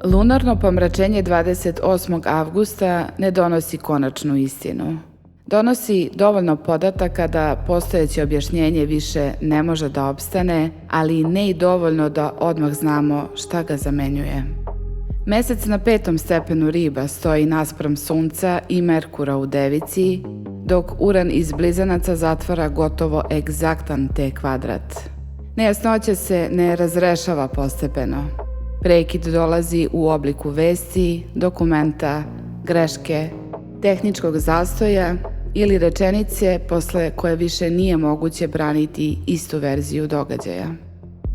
Lunarno pomračenje 28. avgusta ne donosi konačnu istinu. Donosi dovoljno podataka da postojeće objašnjenje više ne može da opstane, ali ne i dovoljno da odmah znamo šta ga zamenjuje. Mesec na 5. stepenu Riba stoji naspram Sunca i Merkura u Devici, dok Uran iz Blizanaca zatvara gotovo egzaktan T kvadrat. Nejasnoća se ne razrešava postepeno. Prekid dolazi u obliku vesti, dokumenta, greške, tehničkog zastoja ili rečenice posle koje više nije moguće braniti istu verziju događaja.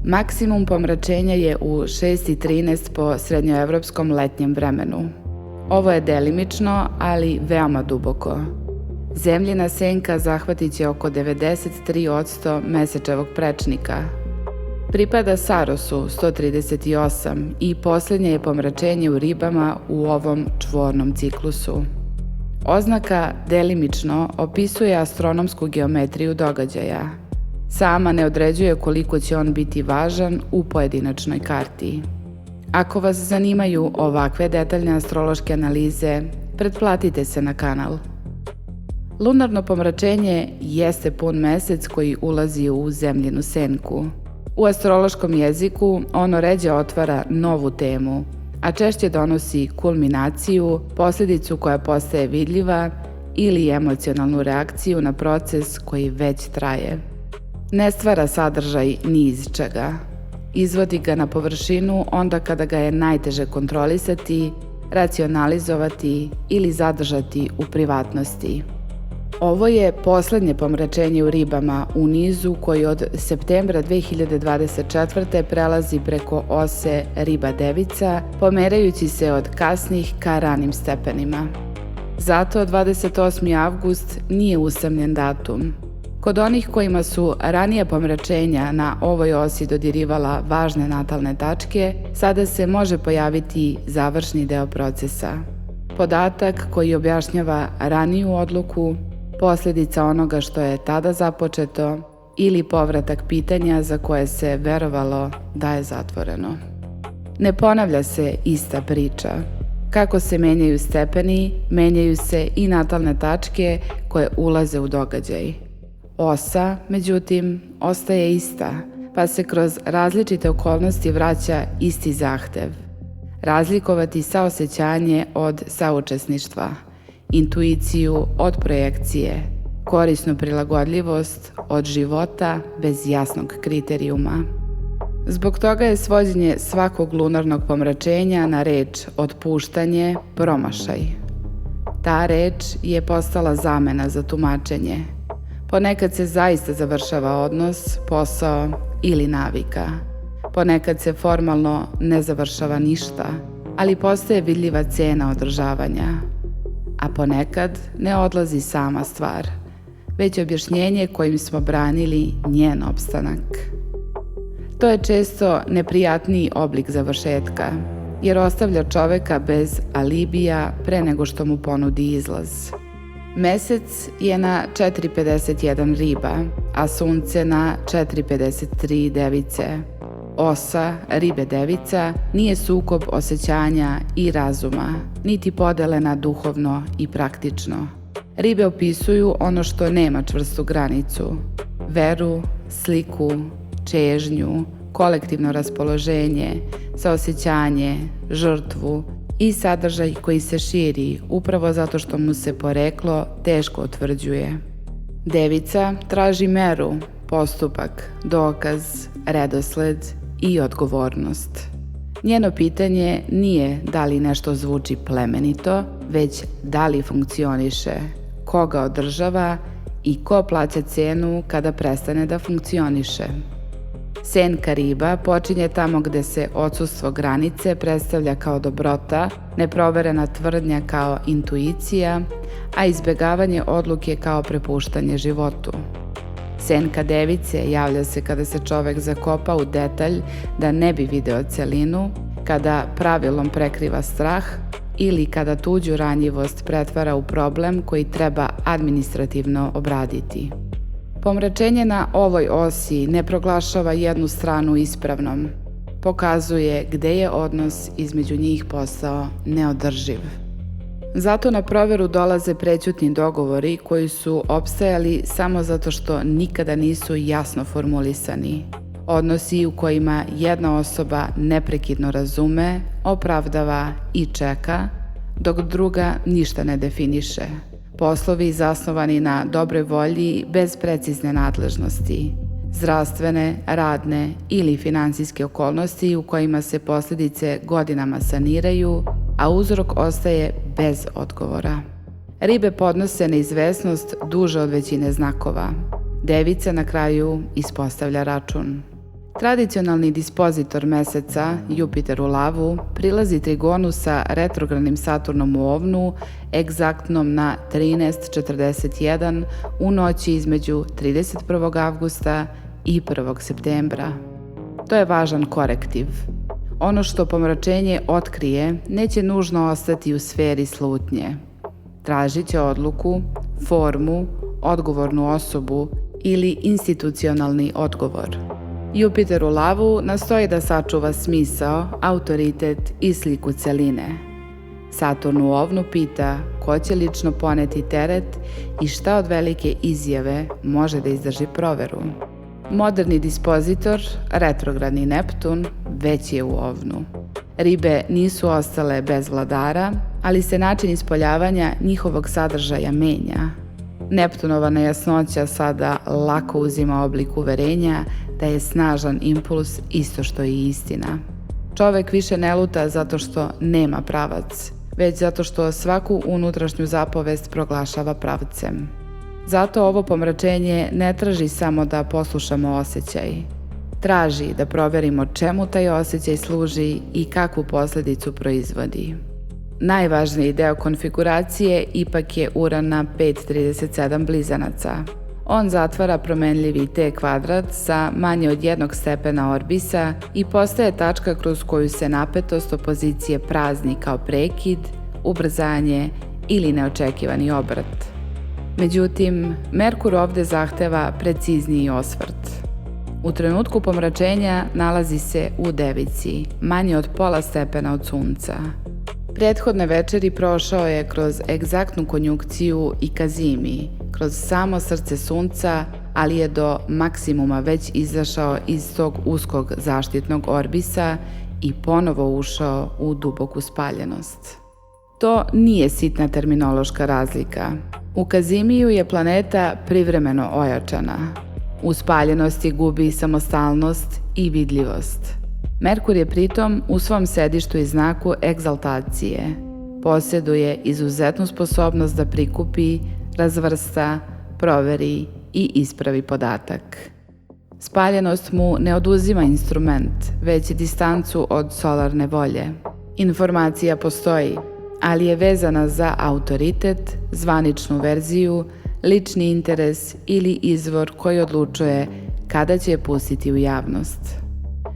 Maksimum pomračenja je u 6:13 po srednjoevropskom letnjem vremenu. Ovo je delimično, ali veoma duboko. Zemljina senka zahvatit će oko 93% mesečevog prečnika. Pripada Sarosu 138 i posljednje je pomračenje u Ribama u ovom čvornom ciklusu. Oznaka delimično opisuje astronomsku geometriju događaja. Sama ne određuje koliko će on biti važan u pojedinačnoj karti. Ako vas zanimaju ovakve detaljne astrološke analize, pretplatite se na kanal. Lunarno pomračenje jeste pun mesec koji ulazi u zemljinu senku. U astrološkom jeziku ono ređe otvara novu temu, a češće donosi kulminaciju, posljedicu koja postaje vidljiva ili emocionalnu reakciju na proces koji već traje. Ne stvara sadržaj ni iz čega. Izvodi ga na površinu onda kada ga je najteže kontrolisati, racionalizovati ili zadržati u privatnosti. Ovo je poslednje pomračenje u Ribama u nizu koji od septembra 2024. prelazi preko ose Riba-Devica, pomerajući se od kasnih ka ranim stepenima. Zato 28. avgust nije usamljen datum. Kod onih kojima su ranije pomračenja na ovoj osi dodirivala važne natalne tačke, sada se može pojaviti završni deo procesa. Podatak koji objašnjava raniju odluku, posljedica onoga što je tada započeto ili povratak pitanja za koje se verovalo da je zatvoreno. Ne ponavlja se ista priča. Kako se menjaju stepeni, menjaju se i natalne tačke koje ulaze u događaj. Osa, međutim, ostaje ista, pa se kroz različite okolnosti vraća isti zahtev. Razlikovati saosećanje od saučesništva, intuiciju od projekcije, korisnu prilagodljivost od života bez jasnog kriterijuma. Zbog toga je svođenje svakog lunarnog pomračenja na reč otpuštanje promašaj. Ta reč je postala zamena za tumačenje. Ponekad se zaista završava odnos, posao ili navika. Ponekad se formalno ne završava ništa, ali postaje vidljiva cena održavanja. A ponekad ne odlazi sama stvar, već objašnjenje kojim smo branili njen opstanak. To je često neprijatniji oblik završetka, jer ostavlja čoveka bez alibija pre nego što mu ponudi izlaz. Mesec je na 4:51 Riba, a Sunce na 4:53 Device. Osa Ribe-Devica nije sukob osjećanja i razuma, niti podele na duhovno i praktično. Ribe opisuju ono što nema čvrstu granicu, veru, sliku, čežnju, kolektivno raspoloženje, saosećanje, žrtvu i sadržaj koji se širi upravo zato što mu se poreklo teško utvrđuje. Devica traži meru, postupak, dokaz, redosled i odgovornost. Njeno pitanje nije da li nešto zvuči plemenito, već da li funkcioniše, ko ga održava i ko plaća cenu kada prestane da funkcioniše. Senka Riba počinje tamo gde se odsustvo granice predstavlja kao dobrota, neproverena tvrdnja kao intuicija, a izbegavanje odluke kao prepuštanje životu. Senka Device javlja se kada se čovek zakopa u detalj da ne bi video celinu, kada pravilom prekriva strah ili kada tuđu ranjivost pretvara u problem koji treba administrativno obraditi. Pomračenje na ovoj osi ne proglašava jednu stranu ispravnom. pokazuje gde je odnos između njih postao neodrživ. Zato na proveru dolaze prećutni dogovori koji su opstajali samo zato što nikada nisu jasno formulisani. Odnosi u kojima jedna osoba neprekidno razume, opravdava i čeka, dok druga ništa ne definiše. Poslovi zasnovani na dobroj volji bez precizne nadležnosti. Zdravstvene, radne ili finansijske okolnosti u kojima se posljedice godinama saniraju, a uzrok ostaje bez odgovora. Ribe podnose neizvesnost duže od većine znakova. Devica na kraju ispostavlja račun. Tradicionalni dispozitor meseca, Jupiter u lavu, prilazi trigonu sa retrogradnim Saturnom u ovnu, egzaktnom na 13:41 u noći između 31. avgusta i 1. septembra. To je važan korektiv. Ono što pomračenje otkrije neće nužno ostati u sferi slutnje. Tražit će odluku, formu, odgovornu osobu ili institucionalni odgovor. Jupiter u lavu nastoji da sačuva smisao, autoritet i sliku celine. Saturn u ovnu pita ko će lično poneti teret i šta od velike izjave može da izdrži proveru. Moderni dispozitor, retrogradni Neptun, već je u ovnu. Ribe nisu ostale bez vladara, ali se način ispoljavanja njihovog sadržaja menja. Neptunova nejasnoća sada lako uzima oblik uverenja da je snažan impuls isto što i istina. Čovek više ne luta zato što nema pravac, već zato što svaku unutrašnju zapovest proglašava pravcem. Zato ovo pomračenje ne traži samo da poslušamo osjećaj. Traži da proverimo čemu taj osjećaj služi i kakvu posljedicu proizvodi. Najvažniji deo konfiguracije ipak je Uran na 5:37 blizanaca. On zatvara promenljivi T kvadrat sa manje od 1 stepena orbisa i postaje tačka kroz koju se napetost opozicije prazni kao prekid, ubrzanje ili neočekivani obrat. Međutim, Merkur ovde zahteva precizniji osvrt. U trenutku pomračenja nalazi se u Devici, manje od pola stepena od Sunca. Prethodne večeri prošao je kroz egzaktnu konjunkciju i Kazimi, kroz samo srce Sunca, ali je do maksimuma već izašao iz tog uskog zaštitnog orbisa i ponovo ušao u duboku spaljenost. To nije sitna terminološka razlika. U Kazimiju je planeta privremeno ojačana. U spaljenosti gubi samostalnost i vidljivost. Merkur je pritom u svom sedištu i znaku egzaltacije. Posjeduje izuzetnu sposobnost da prikupi, razvrsta, proveri i ispravi podatak. Spaljenost mu ne oduzima instrument, već distancu od solarne volje. Informacija postoji, ali je vezana za autoritet, zvaničnu verziju, lični interes ili izvor koji odlučuje kada će je pustiti u javnost.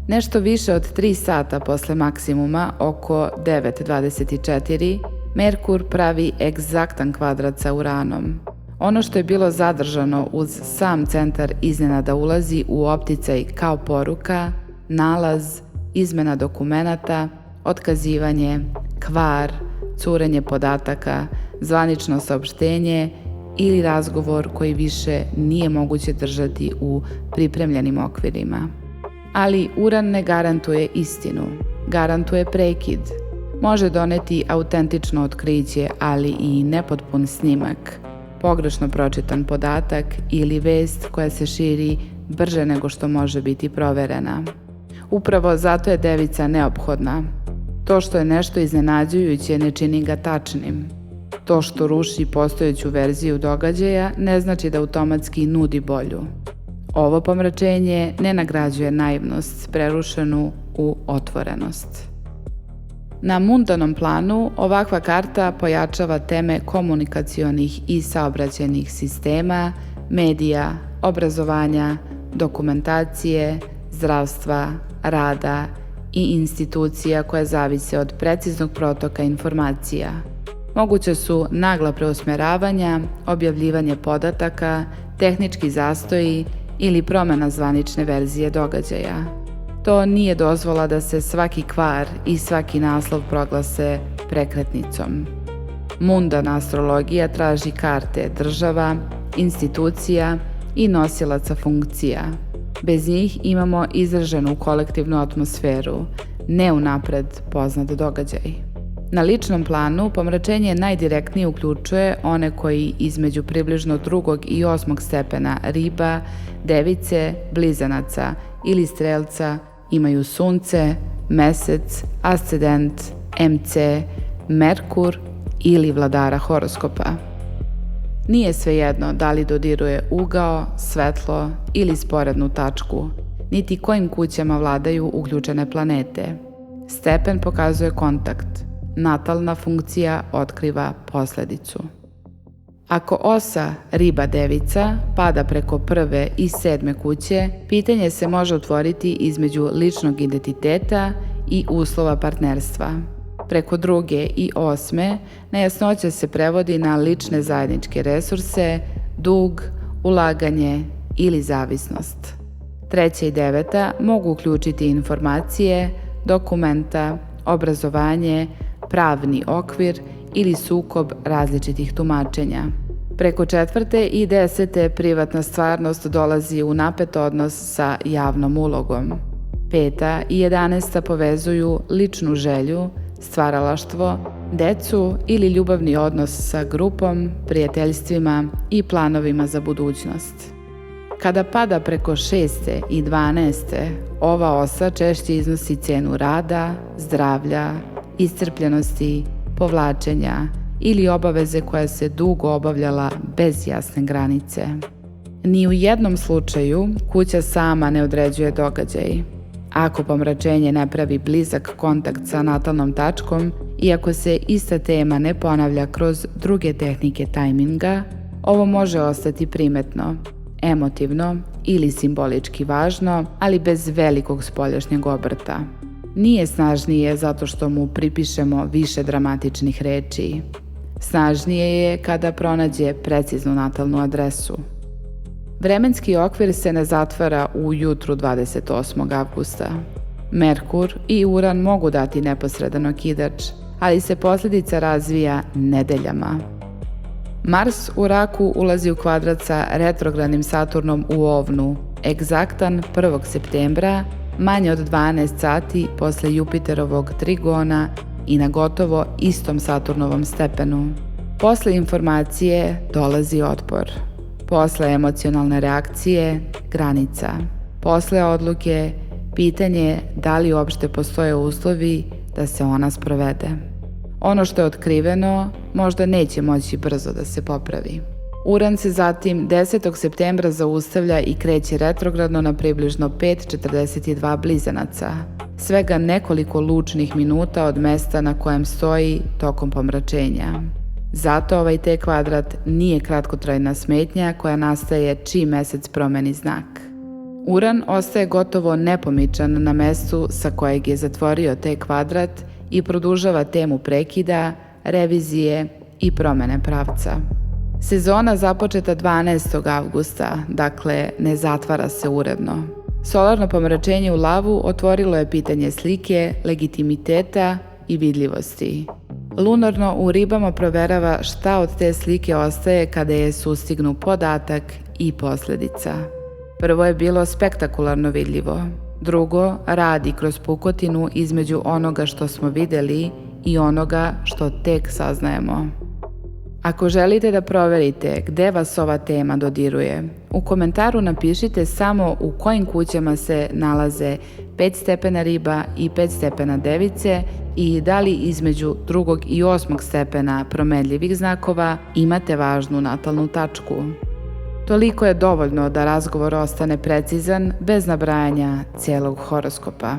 Nešto više od 3 sata posle maksimuma, oko 9:24, Merkur pravi egzaktan kvadrat sa Uranom. Ono što je bilo zadržano uz sam centar iznenada ulazi u opticaj kao poruka, nalaz, izmena dokumenata, otkazivanje, kvar, curenje podataka, zvanično saopštenje ili razgovor koji više nije moguće držati u pripremljenim okvirima. Ali Uran ne garantuje istinu, garantuje prekid. Može doneti autentično otkriće, ali i nepotpun snimak, pogrešno pročitan podatak ili vest koja se širi brže nego što može biti proverena. Upravo zato je Devica neophodna. To što je nešto iznenađujuće ne čini ga tačnim. To što ruši postojeću verziju događaja ne znači da automatski nudi bolju. Ovo pomračenje ne nagrađuje naivnost prerušenu u otvorenost. Na mundanom planu ovakva karta pojačava teme komunikacionih i saobraćajnih sistema, medija, obrazovanja, dokumentacije, zdravstva, rada i institucija koje zavise od preciznog protoka informacija. Moguće su nagla preusmeravanja, objavljivanje podataka, tehnički zastoji ili promena zvanične verzije događaja. To nije dozvola da se svaki kvar i svaki naslov proglase prekretnicom. Mundana astrologija traži karte država, institucija i nosilaca funkcija. Bez njih imamo izraženu kolektivnu atmosferu, ne unapred poznat događaj. Na ličnom planu pomračenje najdirektnije uključuje one koji između približno 2. i 8. stepena riba, device, blizanaca ili strelca imaju sunce, mesec, ascendent, MC, Merkur ili vladara horoskopa. Nije svejedno da li dodiruje ugao, svetlo ili sporednu tačku, niti kojim kućama vladaju uključene planete. Stepen pokazuje kontakt, natalna funkcija otkriva posledicu. Ako osa riba-devica pada preko 1. i 7. kuće, pitanje se može otvoriti između ličnog identiteta i uslova partnerstva. Preko 2. i 8. nejasnoća se prevodi na lične zajedničke resurse, dug, ulaganje ili zavisnost. 3. i 9. mogu uključiti informacije, dokumenta, obrazovanje, pravni okvir ili sukob različitih tumačenja. Preko 4. i 10. privatna stvarnost dolazi u napet odnos sa javnom ulogom. 5. i 11. povezuju ličnu želju, stvaralaštvo, decu ili ljubavni odnos sa grupom, prijateljstvima i planovima za budućnost. Kada pada preko 6. i 12. ova osa češće iznosi cenu rada, zdravlja, iscrpljenosti, povlačenja ili obaveze koja se dugo obavljala bez jasne granice. Ni u jednom slučaju kuća sama ne određuje događaj. Ako pomračenje ne pravi blizak kontakt sa natalnom tačkom i ako se ista tema ne ponavlja kroz druge tehnike tajminga, ovo može ostati primetno, emotivno ili simbolički važno, ali bez velikog spoljašnjeg obrta. Nije snažnije zato što mu pripišemo više dramatičnih reči. Snažnije je kada pronađe preciznu natalnu adresu. Vremenski okvir se ne zatvara u jutru 28. avgusta. Merkur i Uran mogu dati neposredan okidač, ali se posljedica razvija nedeljama. Mars u Raku ulazi u kvadrat sa retrogradnim Saturnom u Ovnu, egzaktan 1. septembra, manje od 12 sati posle Jupiterovog trigona i na gotovo istom Saturnovom stepenu. Posle informacije dolazi otpor. Posle emocionalne reakcije, granica. Posle odluke, pitanje da li uopšte postoje uslovi da se ona sprovede. Ono što je otkriveno možda neće moći brzo da se popravi. Uran se zatim 10. septembra zaustavlja i kreće retrogradno na približno 5:42 blizanaca, svega nekoliko lučnih minuta od mesta na kojem stoji tokom pomračenja. Zato ovaj T kvadrat nije kratkotrajna smetnja koja nastaje čim mesec promeni znak. Uran ostaje gotovo nepomičan na mestu sa kojeg je zatvorio T kvadrat i produžava temu prekida, revizije i promene pravca. Sezona započeta 12. avgusta, dakle ne zatvara se uredno. Solarno pomračenje u lavu otvorilo je pitanje slike, legitimiteta i vidljivosti. Lunarno u ribama proverava šta od te slike ostaje kada je sustignu podatak i posljedica. Prvo je bilo spektakularno vidljivo. Drugo, radi kroz pukotinu između onoga što smo vidjeli i onoga što tek saznajemo. Ako želite da proverite gde vas ova tema dodiruje, u komentaru napišite samo u kojim kućama se nalaze 5 stepena riba i 5 stepena device i da li između 2. i 8. stepena promenljivih znakova imate važnu natalnu tačku. Toliko je dovoljno da razgovor ostane precizan bez nabrajanja cijelog horoskopa.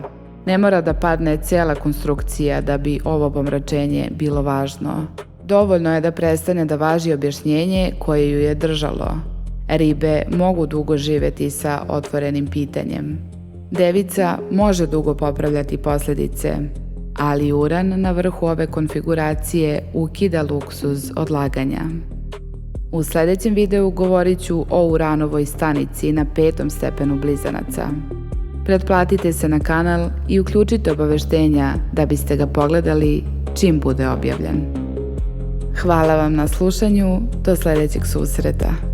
Ne mora da padne cijela konstrukcija da bi ovo pomračenje bilo važno. Dovoljno je da prestane da važi objašnjenje koje ju je držalo. Ribe mogu dugo živjeti sa otvorenim pitanjem. Devica može dugo popravljati posljedice, ali Uran na vrhu ove konfiguracije ukida luksuz odlaganja. U sljedećem videu govorit ću o Uranovoj stanici na 5. stepenu blizanaca. Pretplatite se na kanal i uključite obaveštenja da biste ga pogledali čim bude objavljen. Hvala vam na slušanju, do sledećeg susreta.